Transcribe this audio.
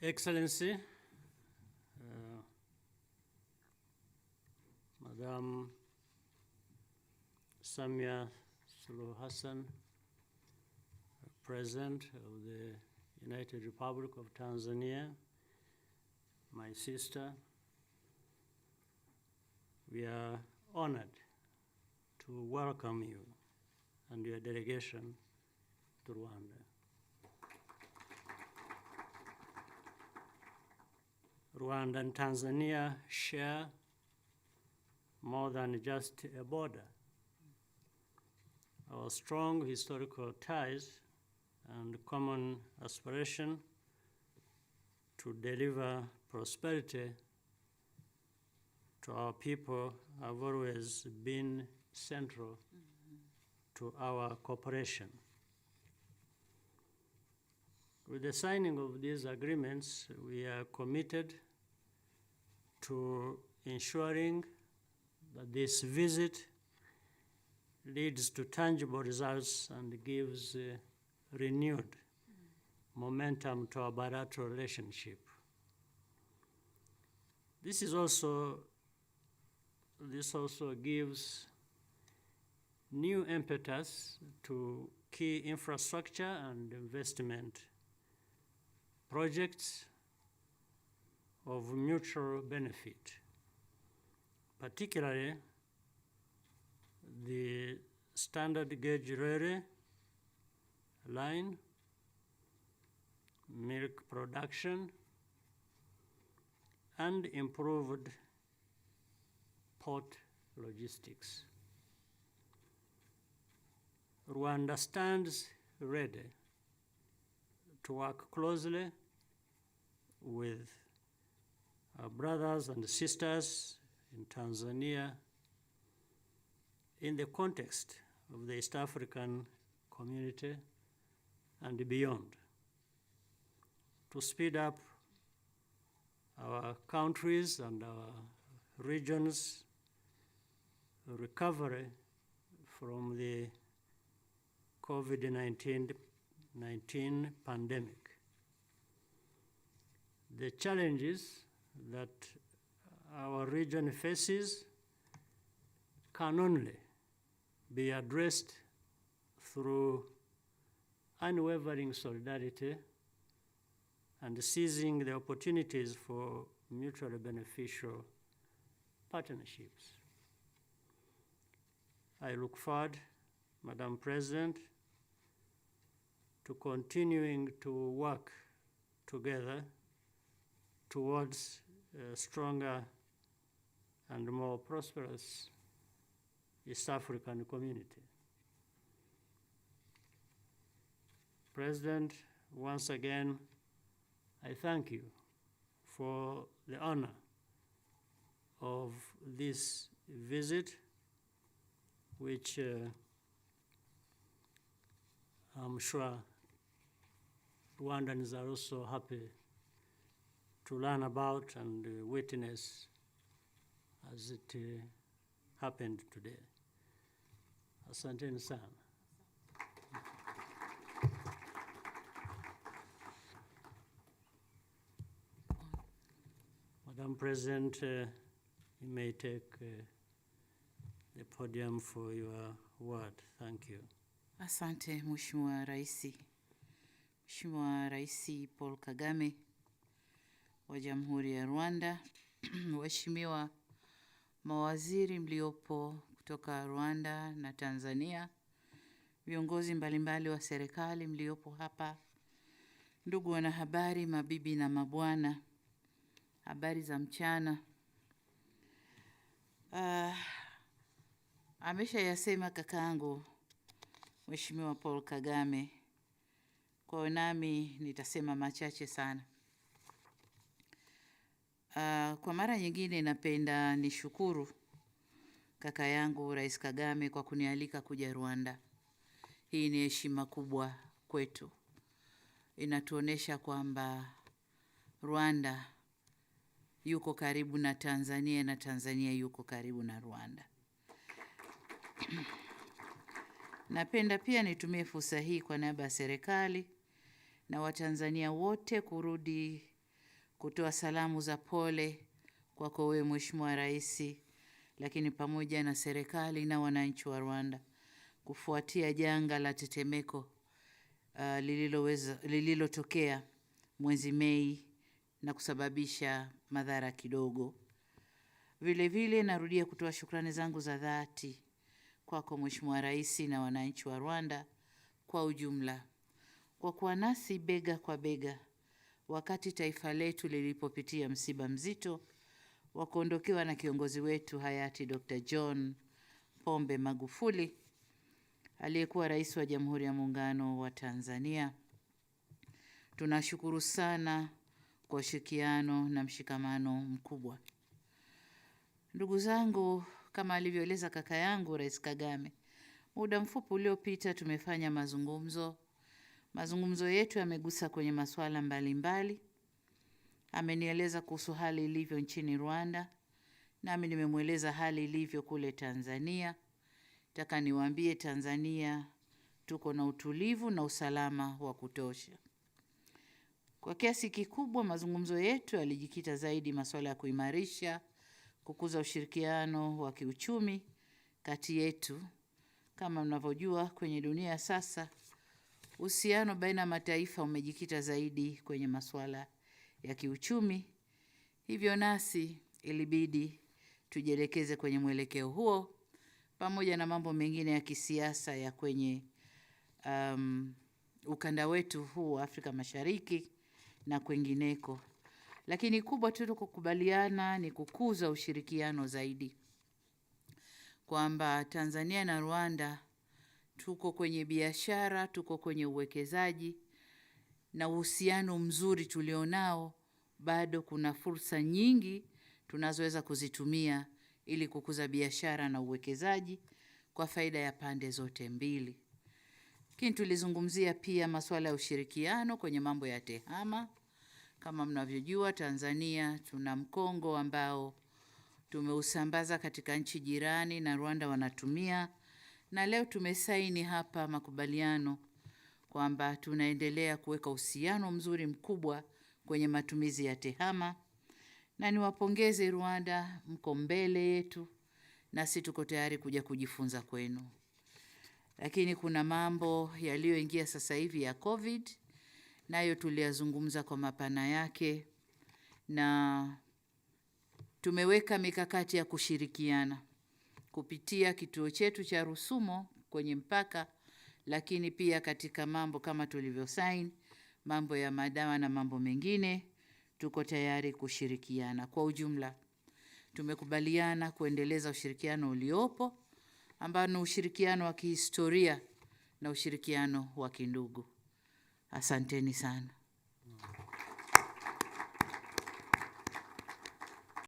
Excellency, Madam Samia Suluhu Hassan, President of the United Republic of Tanzania, my sister, we are honored to welcome you and your delegation to Rwanda. Rwanda and Tanzania share more than just a border. Our strong historical ties and common aspiration to deliver prosperity to our people have always been central to our cooperation. With the signing of these agreements, we are committed to ensuring that this visit leads to tangible results and gives renewed momentum to our bilateral relationship. This also gives new impetus to key infrastructure and investment projects of mutual benefit, particularly the standard gauge railway line, milk production, and improved port logistics. Rwanda stands ready to work closely with our brothers and sisters in Tanzania in the context of the East African community and beyond, to speed up our countries and our regions' recovery from the COVID-19 pandemic. The challenges that our region faces can only be addressed through unwavering solidarity and seizing the opportunities for mutually beneficial partnerships. I look forward, Madam President, to continuing to work together towards a stronger and more prosperous East African community. President, once again, I thank you for the honor of this visit, which I'm sure Rwandans are also happy to learn about and witness as it happened today. Asanteni sana. Madam President, you may take the podium for your word. Thank you. Asante Mheshimiwa Raisi. Mheshimiwa Raisi Paul Kagame wa Jamhuri ya Rwanda, waheshimiwa mawaziri mliopo kutoka Rwanda na Tanzania, viongozi mbalimbali wa serikali mliopo hapa, ndugu wanahabari, mabibi na mabwana, habari za mchana. Ameshayasema kakaangu Mheshimiwa Paul Kagame, kwa nami nitasema machache sana. Kwa mara nyingine napenda nishukuru kaka yangu Rais Kagame kwa kunialika kuja Rwanda. Hii ni heshima kubwa kwetu. Inatuonesha kwamba Rwanda yuko karibu na Tanzania na Tanzania yuko karibu na Rwanda. Napenda pia nitumie fursa hii kwa niaba ya serikali na Watanzania wote kurudi kutoa salamu za pole kwako wewe Mheshimiwa Rais, lakini pamoja na serikali na wananchi wa Rwanda kufuatia janga la tetemeko lililotokea mwezi Mei na kusababisha madhara kidogo. Vile vile narudia kutoa shukrani zangu za dhati kwako Mheshimiwa Rais na wananchi wa Rwanda kwa ujumla kwa kuwa nasi bega kwa bega wakati taifa letu lilipopitia msiba mzito wa kuondokewa na kiongozi wetu hayati Dr. John Pombe Magufuli aliyekuwa rais wa Jamhuri ya Muungano wa Tanzania. Tunashukuru sana kwa ushirikiano na mshikamano mkubwa. Ndugu zangu, kama alivyoeleza kaka yangu Rais Kagame, muda mfupi uliopita tumefanya mazungumzo. Mazungumzo yetu yamegusa kwenye masuala mbalimbali. Amenieleza kuhusu hali ilivyo nchini Rwanda, nami nimemweleza hali ilivyo kule Tanzania. Nataka niwaambie Tanzania tuko na utulivu na usalama wa kutosha. Kwa kiasi kikubwa mazungumzo yetu yalijikita zaidi masuala ya kuimarisha, kukuza ushirikiano wa kiuchumi kati yetu. Kama mnavyojua kwenye dunia sasa, uhusiano baina ya mataifa umejikita zaidi kwenye masuala ya kiuchumi. Hivyo nasi ilibidi tujielekeze kwenye mwelekeo huo pamoja na mambo mengine ya kisiasa ya kwenye ukanda wetu huu wa Afrika Mashariki na kwengineko. Lakini kubwa tulikokubaliana ni kukuza ushirikiano zaidi. Kwamba Tanzania na Rwanda tuko kwenye biashara, tuko kwenye uwekezaji na uhusiano mzuri tulionao, bado kuna fursa nyingi tunazoweza kuzitumia ili kukuza biashara na uwekezaji kwa faida ya pande zote mbili. Lakini tulizungumzia pia masuala ya ushirikiano kwenye mambo ya tehama. Kama mnavyojua Tanzania tuna mkongo ambao tumeusambaza katika nchi jirani na Rwanda wanatumia, na leo tumesaini hapa makubaliano kwamba tunaendelea kuweka uhusiano mzuri mkubwa kwenye matumizi ya tehama. Na niwapongeze Rwanda, mko mbele yetu na sisi tuko tayari kuja kujifunza kwenu. Lakini kuna mambo yaliyoingia sasa hivi ya COVID, nayo tuliyazungumza kwa mapana yake na tumeweka mikakati ya kushirikiana kupitia kituo chetu cha Rusumo kwenye mpaka, lakini pia katika mambo kama tulivyosaini mambo ya madawa na mambo mengine tuko tayari kushirikiana. Kwa ujumla tumekubaliana kuendeleza ushirikiano uliopo ambao ni ushirikiano wa kihistoria na ushirikiano wa kindugu. Asanteni sana.